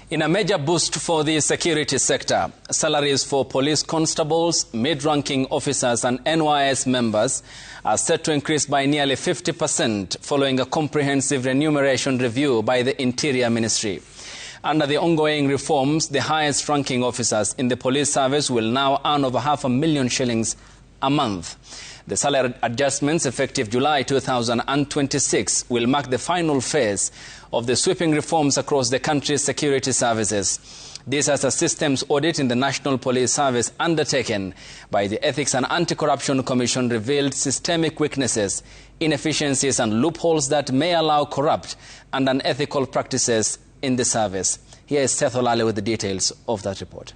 In a major boost for the security sector, salaries for police constables, mid-ranking officers and NYS members are set to increase by nearly 50% following a comprehensive remuneration review by the Interior Ministry. Under the ongoing reforms, the highest-ranking officers in the police service will now earn over $500,000 shillings a month. The salary adjustments effective July 2026 will mark the final phase of the sweeping reforms across the country's security services. This as a systems audit in the National Police Service undertaken by the Ethics and Anti-Corruption Commission revealed systemic weaknesses, inefficiencies and loopholes that may allow corrupt and unethical practices in the service. Here is Seth Olale with the details of that report.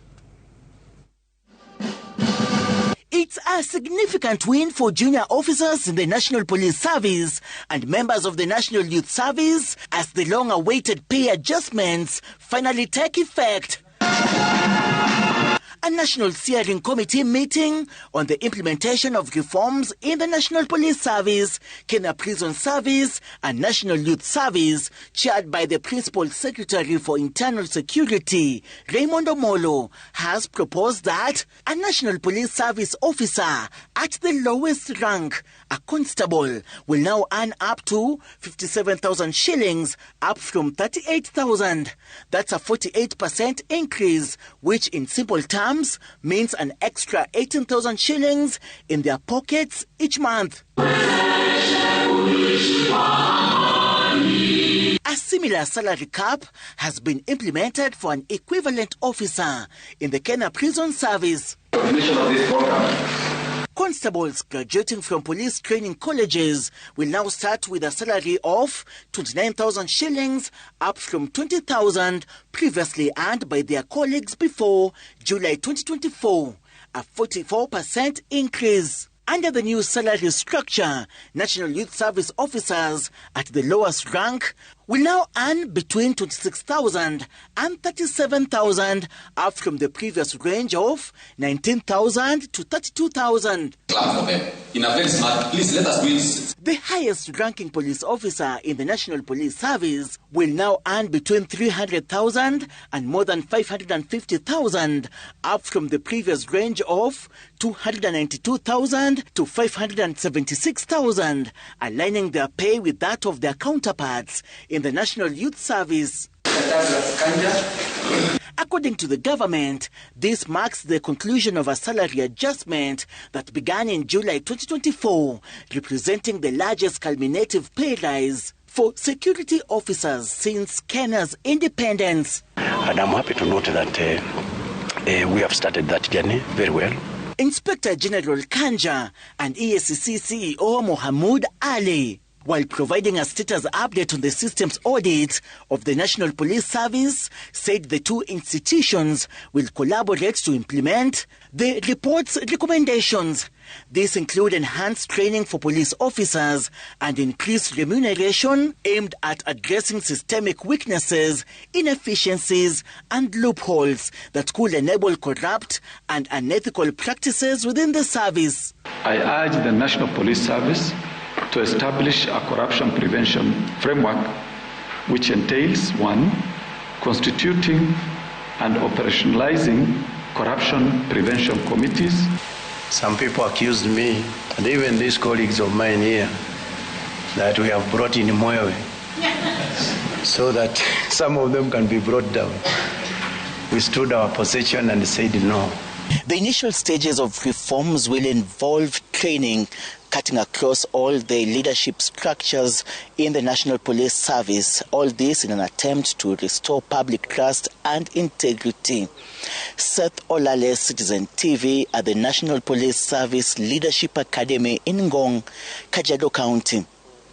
It's a significant win for junior officers in the National Police Service and members of the National Youth Service as the long-awaited pay adjustments finally take effect. A National Steering Committee meeting on the implementation of reforms in the National Police Service, Kenya Prison Service and National Youth Service, chaired by the Principal Secretary for Internal Security, Raymond Omolo, has proposed that a National Police Service officer at the lowest rank, a constable, will now earn up to 57,000 shillings, up from 38,000. That's a 48% increase, which in simple terms means an extra 18,000 shillings in their pockets each month. A similar salary cap has been implemented for an equivalent officer in the Kenya Prison Service. Constables graduating from police training colleges will now start with a salary of 29,000 shillings, up from 20,000 previously earned by their colleagues before July 2024, a 44% increase. Under the new salary structure, National Youth Service officers at the lowest rank will now earn between 26,000 and 37,000, up from the previous range of 19,000 to 32,000. The highest-ranking police officer in the National Police Service will now earn between 300,000 and more than 550,000, up from the previous range of 292,000 to 576,000, aligning their pay with that of their counterparts in the National Youth Service. According to the government, this marks the conclusion of a salary adjustment that began in July 2024, representing the largest culminative pay rise for security officers since Kenya's independence. And I'm happy to note that we have started that journey very well. Inspector General Kanja and EACC CEO Mohamud Ali, while providing a status update on the systems audit of the National Police Service, said the two institutions will collaborate to implement the report's recommendations. These include enhanced training for police officers and increased remuneration aimed at addressing systemic weaknesses, inefficiencies and loopholes that could enable corrupt and unethical practices within the service. I urge the National Police Service to establish a corruption prevention framework which entails 1. Constituting and operationalizing corruption prevention committees. Some people accused me, and even these colleagues of mine here, that we have brought in Moyo so that some of them can be brought down. We stood our position and said no. The initial stages of reforms will involve training cutting across all the leadership structures in the National Police Service, all this in an attempt to restore public trust and integrity. Seth Olale, Citizen TV at the National Police Service Leadership Academy in Ngong, Kajiado County.